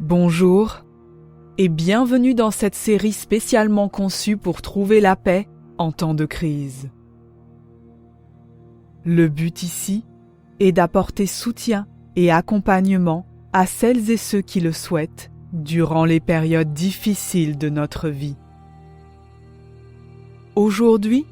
Bonjour et bienvenue dans cette série spécialement conçue pour trouver la paix en temps de crise. Le but ici est d'apporter soutien et accompagnement à celles et ceux qui le souhaitent durant les périodes difficiles de notre vie. Aujourd'hui,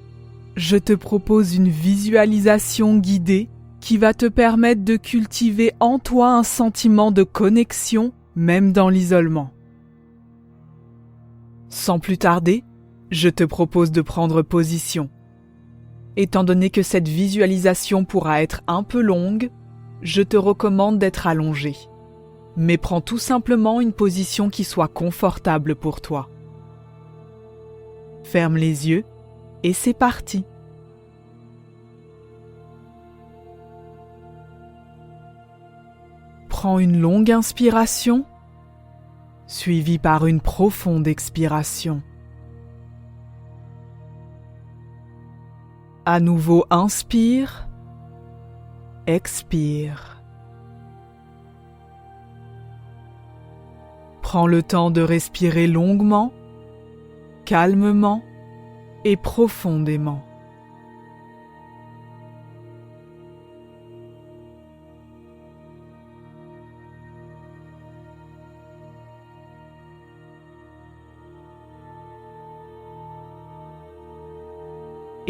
je te propose une visualisation guidée qui va te permettre de cultiver en toi un sentiment de connexion même dans l'isolement. Sans plus tarder, je te propose de prendre position. Étant donné que cette visualisation pourra être un peu longue, je te recommande d'être allongé. Mais prends tout simplement une position qui soit confortable pour toi. Ferme les yeux et c'est parti. Prends une longue inspiration, suivie par une profonde expiration. À nouveau, inspire, expire. Prends le temps de respirer longuement, calmement et profondément.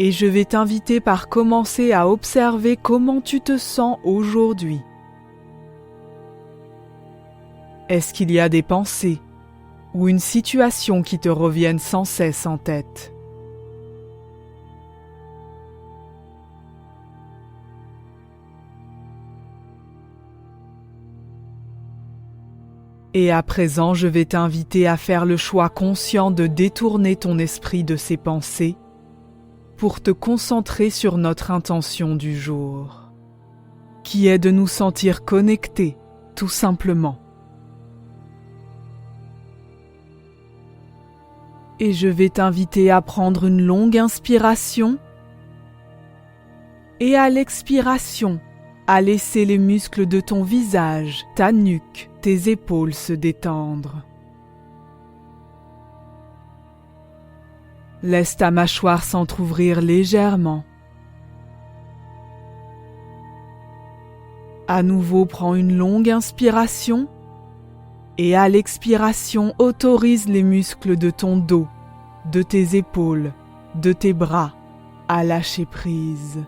Et je vais t'inviter par commencer à observer comment tu te sens aujourd'hui. Est-ce qu'il y a des pensées ou une situation qui te reviennent sans cesse en tête? Et à présent, je vais t'inviter à faire le choix conscient de détourner ton esprit de ces pensées pour te concentrer sur notre intention du jour, qui est de nous sentir connectés, tout simplement. Et je vais t'inviter à prendre une longue inspiration et à l'expiration, à laisser les muscles de ton visage, ta nuque, tes épaules se détendre. Laisse ta mâchoire s'entrouvrir légèrement. À nouveau, prends une longue inspiration et à l'expiration, autorise les muscles de ton dos, de tes épaules, de tes bras à lâcher prise.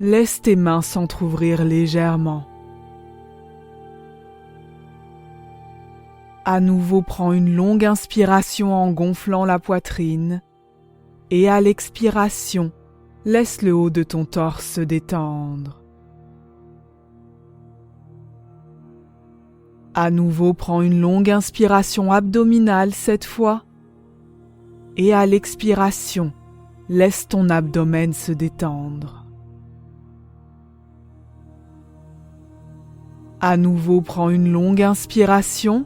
Laisse tes mains s'entrouvrir légèrement. À nouveau, prends une longue inspiration en gonflant la poitrine et à l'expiration, laisse le haut de ton torse se détendre. À nouveau, prends une longue inspiration abdominale cette fois et à l'expiration, laisse ton abdomen se détendre. À nouveau, prends une longue inspiration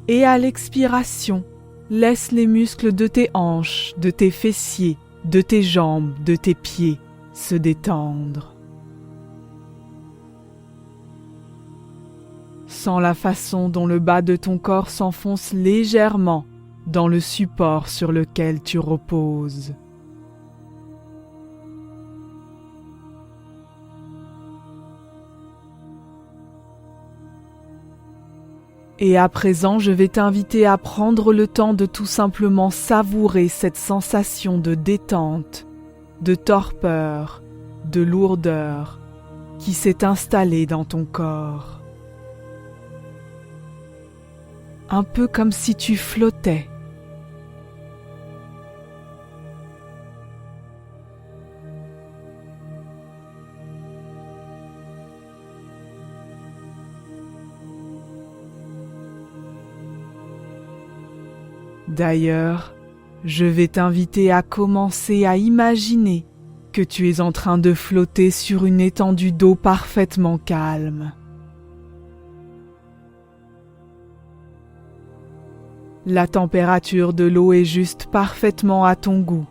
et à l'expiration, laisse les muscles de tes hanches, de tes fessiers, de tes jambes, de tes pieds se détendre. Sens la façon dont le bas de ton corps s'enfonce légèrement dans le support sur lequel tu reposes. Et à présent, je vais t'inviter à prendre le temps de tout simplement savourer cette sensation de détente, de torpeur, de lourdeur qui s'est installée dans ton corps. Un peu comme si tu flottais. D'ailleurs, je vais t'inviter à commencer à imaginer que tu es en train de flotter sur une étendue d'eau parfaitement calme. La température de l'eau est juste parfaitement à ton goût.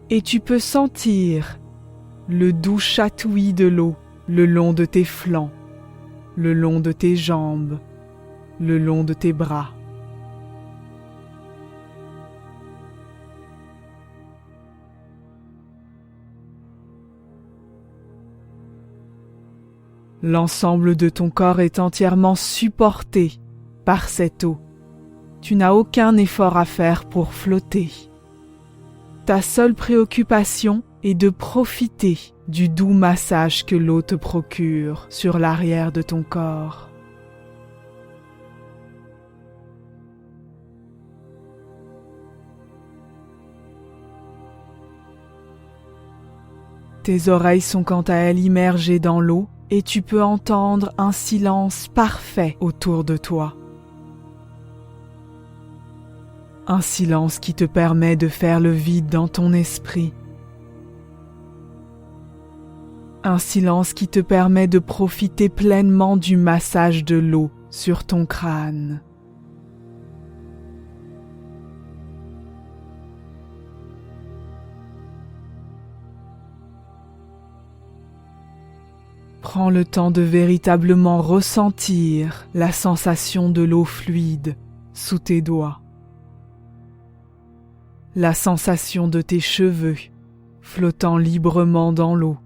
Et tu peux sentir le doux chatouillis de l'eau le long de tes flancs, le long de tes jambes, le long de tes bras. L'ensemble de ton corps est entièrement supporté par cette eau. Tu n'as aucun effort à faire pour flotter. Ta seule préoccupation est de profiter du doux massage que l'eau te procure sur l'arrière de ton corps. Tes oreilles sont quant à elles immergées dans l'eau et tu peux entendre un silence parfait autour de toi. Un silence qui te permet de faire le vide dans ton esprit. Un silence qui te permet de profiter pleinement du massage de l'eau sur ton crâne. Prends le temps de véritablement ressentir la sensation de l'eau fluide sous tes doigts. La sensation de tes cheveux flottant librement dans l'eau.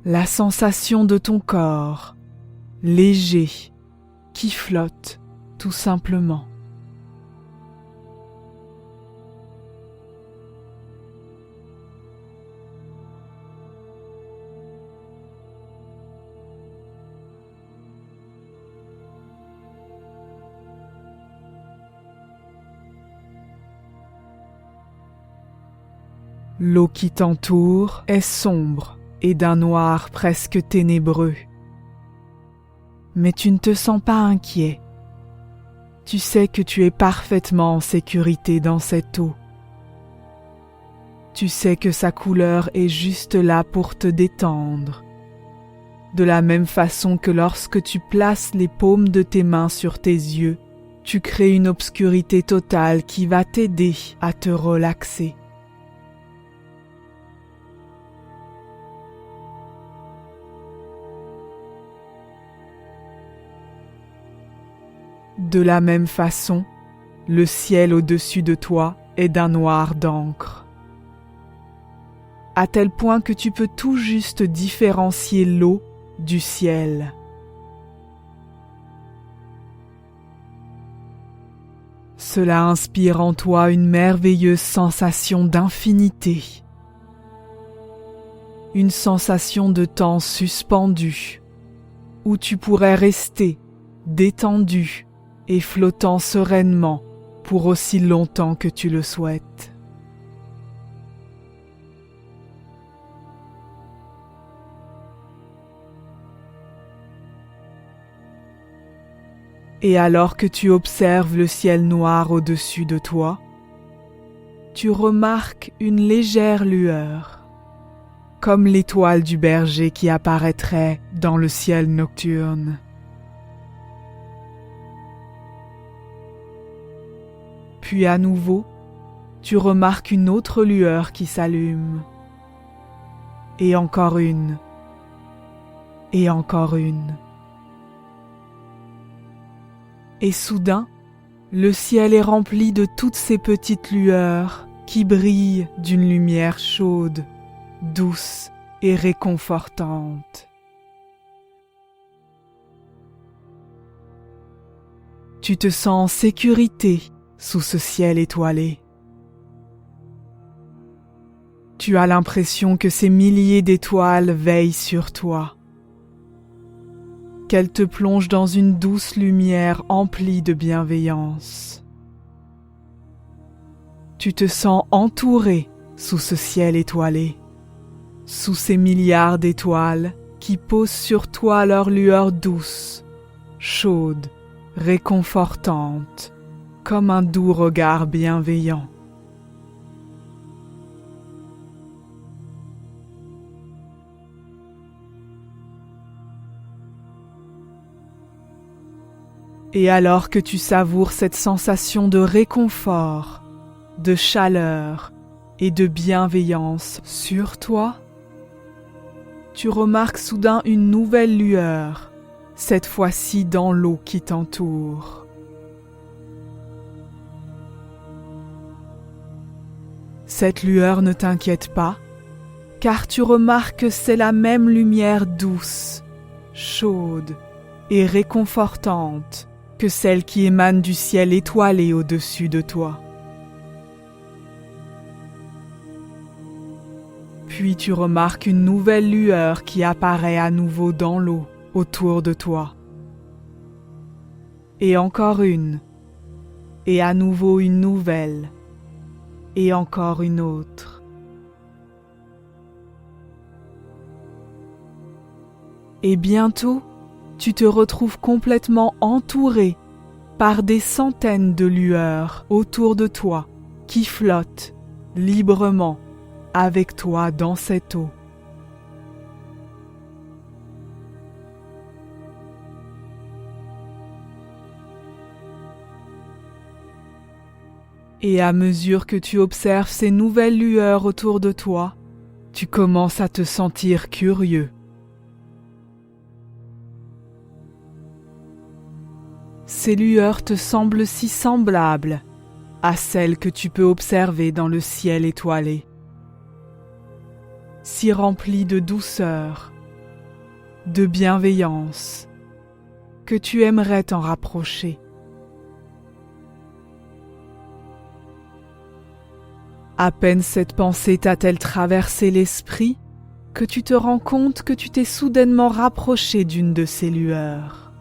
La sensation de ton corps léger qui flotte tout simplement. L'eau qui t'entoure est sombre et d'un noir presque ténébreux. Mais tu ne te sens pas inquiet. Tu sais que tu es parfaitement en sécurité dans cette eau. Tu sais que sa couleur est juste là pour te détendre. De la même façon que lorsque tu places les paumes de tes mains sur tes yeux, tu crées une obscurité totale qui va t'aider à te relaxer. De la même façon, le ciel au-dessus de toi est d'un noir d'encre, à tel point que tu peux tout juste différencier l'eau du ciel. Cela inspire en toi une merveilleuse sensation d'infinité, une sensation de temps suspendu, où tu pourrais rester détendu et flottant sereinement pour aussi longtemps que tu le souhaites. Et alors que tu observes le ciel noir au-dessus de toi, tu remarques une légère lueur, comme l'étoile du berger qui apparaîtrait dans le ciel nocturne. Puis à nouveau, tu remarques une autre lueur qui s'allume. Et encore une. Et encore une. Et soudain, le ciel est rempli de toutes ces petites lueurs qui brillent d'une lumière chaude, douce et réconfortante. Tu te sens en sécurité sous ce ciel étoilé. Tu as l'impression que ces milliers d'étoiles veillent sur toi, qu'elles te plongent dans une douce lumière emplie de bienveillance. Tu te sens entouré sous ce ciel étoilé, sous ces milliards d'étoiles qui posent sur toi leur lueur douce, chaude, réconfortante, comme un doux regard bienveillant. Et alors que tu savoures cette sensation de réconfort, de chaleur et de bienveillance sur toi, tu remarques soudain une nouvelle lueur, cette fois-ci dans l'eau qui t'entoure. Cette lueur ne t'inquiète pas, car tu remarques que c'est la même lumière douce, chaude et réconfortante que celle qui émane du ciel étoilé au-dessus de toi. Puis tu remarques une nouvelle lueur qui apparaît à nouveau dans l'eau autour de toi. Et encore une, et à nouveau une nouvelle, et encore une autre. Et bientôt, tu te retrouves complètement entouré par des centaines de lueurs autour de toi qui flottent librement avec toi dans cette eau. Et à mesure que tu observes ces nouvelles lueurs autour de toi, tu commences à te sentir curieux. Ces lueurs te semblent si semblables à celles que tu peux observer dans le ciel étoilé, si remplies de douceur, de bienveillance, que tu aimerais t'en rapprocher. À peine cette pensée t'a-t-elle traversé l'esprit que tu te rends compte que tu t'es soudainement rapproché d'une de ces lueurs.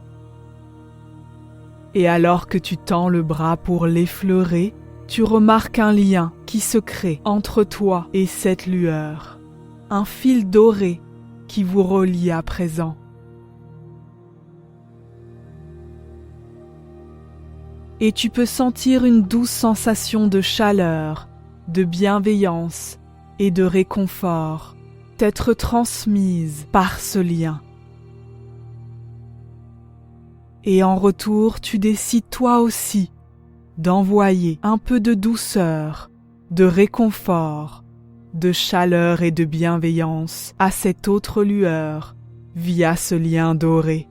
Et alors que tu tends le bras pour l'effleurer, tu remarques un lien qui se crée entre toi et cette lueur, un fil doré qui vous relie à présent. Et tu peux sentir une douce sensation de chaleur, de bienveillance et de réconfort t'être transmise par ce lien. Et en retour, tu décides toi aussi d'envoyer un peu de douceur, de réconfort, de chaleur et de bienveillance à cette autre lueur via ce lien doré.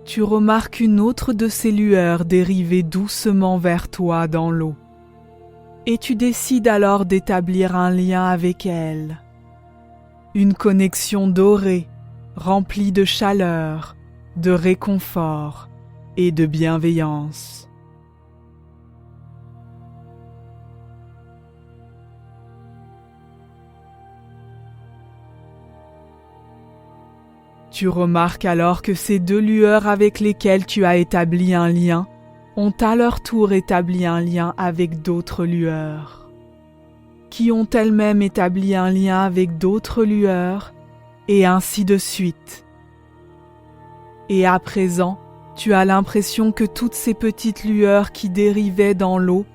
Tu remarques une autre de ces lueurs dériver doucement vers toi dans l'eau. Et tu décides alors d'établir un lien avec elle. Une connexion dorée, remplie de chaleur, de réconfort et de bienveillance. Tu remarques alors que ces deux lueurs avec lesquelles tu as établi un lien ont à leur tour établi un lien avec d'autres lueurs, qui ont elles-mêmes établi un lien avec d'autres lueurs, et ainsi de suite. Et à présent, tu as l'impression que toutes ces petites lueurs qui dérivaient dans l'eau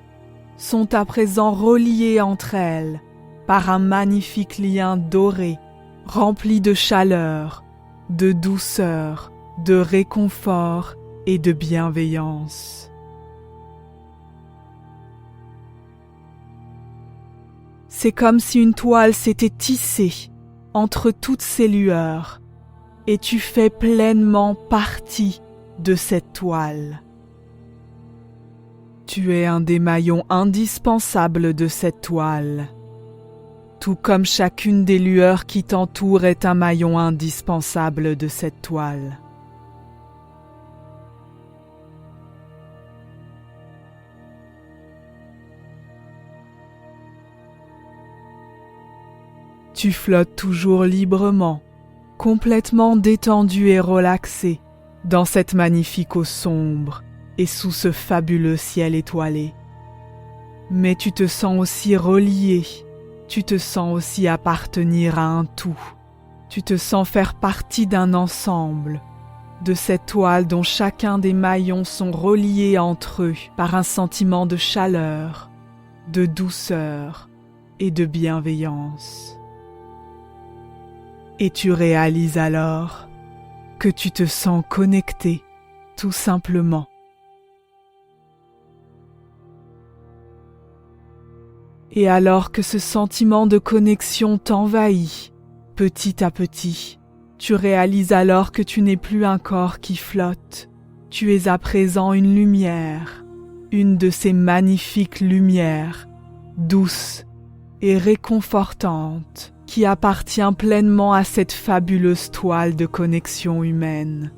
sont à présent reliées entre elles par un magnifique lien doré, rempli de chaleur, de douceur, de réconfort et de bienveillance. C'est comme si une toile s'était tissée entre toutes ces lueurs, et tu fais pleinement partie de cette toile. Tu es un des maillons indispensables de cette toile, tout comme chacune des lueurs qui t'entourent est un maillon indispensable de cette toile. Tu flottes toujours librement, complètement détendu et relaxé, dans cette magnifique eau sombre et sous ce fabuleux ciel étoilé. Mais tu te sens aussi relié, tu te sens aussi appartenir à un tout, tu te sens faire partie d'un ensemble, de cette toile dont chacun des maillons sont reliés entre eux par un sentiment de chaleur, de douceur et de bienveillance. Et tu réalises alors que tu te sens connecté, tout simplement. Et alors que ce sentiment de connexion t'envahit, petit à petit, tu réalises alors que tu n'es plus un corps qui flotte. Tu es à présent une lumière, une de ces magnifiques lumières, douce et réconfortante, qui appartient pleinement à cette fabuleuse toile de connexion humaine.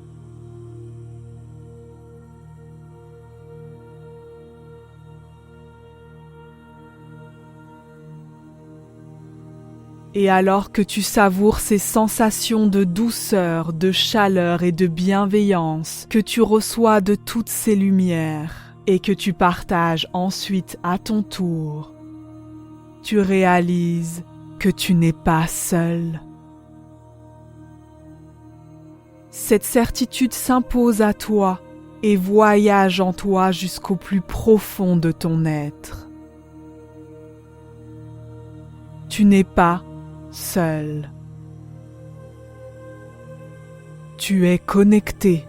Et alors que tu savoures ces sensations de douceur, de chaleur et de bienveillance que tu reçois de toutes ces lumières et que tu partages ensuite à ton tour, tu réalises que tu n'es pas seul. Cette certitude s'impose à toi et voyage en toi jusqu'au plus profond de ton être. Tu n'es pas seul. Tu es connecté.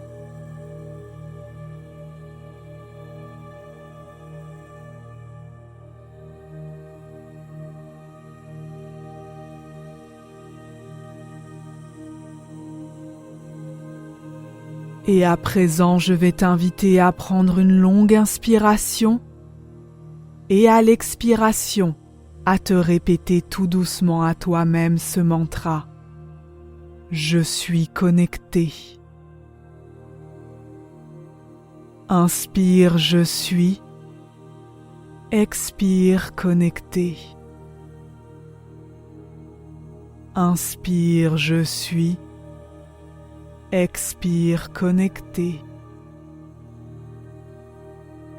Et à présent, je vais t'inviter à prendre une longue inspiration et à l'expiration, à te répéter tout doucement à toi-même ce mantra. Je suis connecté. Inspire, je suis. Expire, connecté. Inspire, je suis. Expire, connecté.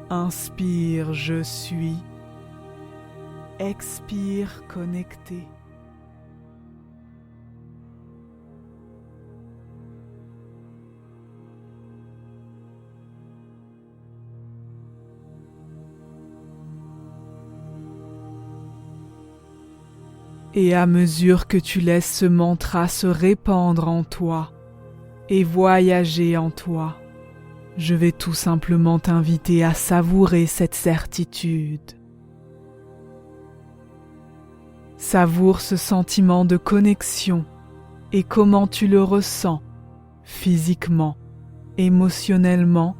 Inspire, je suis. Expire, connecté. Et à mesure que tu laisses ce mantra se répandre en toi et voyager en toi, je vais tout simplement t'inviter à savourer cette certitude. Savoure ce sentiment de connexion et comment tu le ressens physiquement, émotionnellement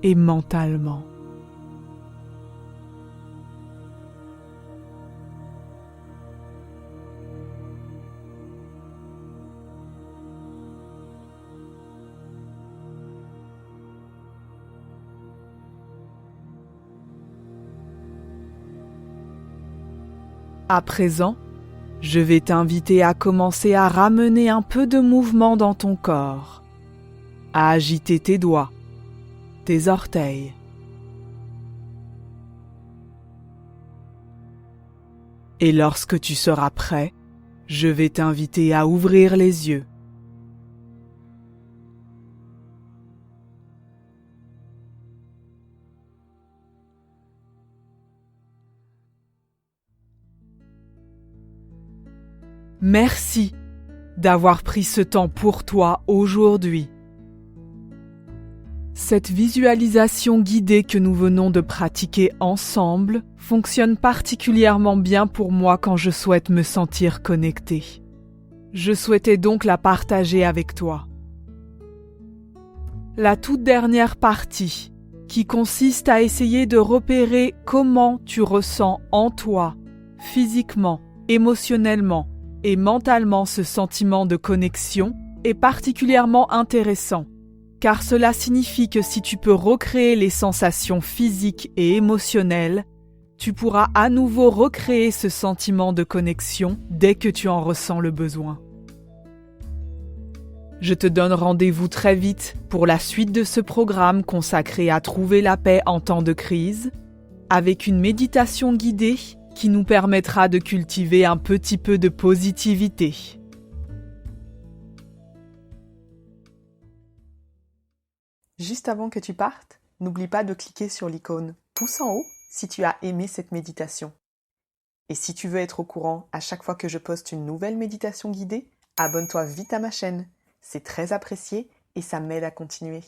et mentalement. À présent, je vais t'inviter à commencer à ramener un peu de mouvement dans ton corps, à agiter tes doigts, tes orteils. Et lorsque tu seras prêt, je vais t'inviter à ouvrir les yeux. Merci d'avoir pris ce temps pour toi aujourd'hui. Cette visualisation guidée que nous venons de pratiquer ensemble fonctionne particulièrement bien pour moi quand je souhaite me sentir connecté. Je souhaitais donc la partager avec toi. La toute dernière partie, qui consiste à essayer de repérer comment tu ressens en toi, physiquement, émotionnellement et mentalement ce sentiment de connexion, est particulièrement intéressant, car cela signifie que si tu peux recréer les sensations physiques et émotionnelles, tu pourras à nouveau recréer ce sentiment de connexion dès que tu en ressens le besoin. Je te donne rendez-vous très vite pour la suite de ce programme consacré à trouver la paix en temps de crise, avec une méditation guidée qui nous permettra de cultiver un petit peu de positivité. Juste avant que tu partes, n'oublie pas de cliquer sur l'icône pouce en haut si tu as aimé cette méditation. Et si tu veux être au courant à chaque fois que je poste une nouvelle méditation guidée, abonne-toi vite à ma chaîne. C'est très apprécié et ça m'aide à continuer.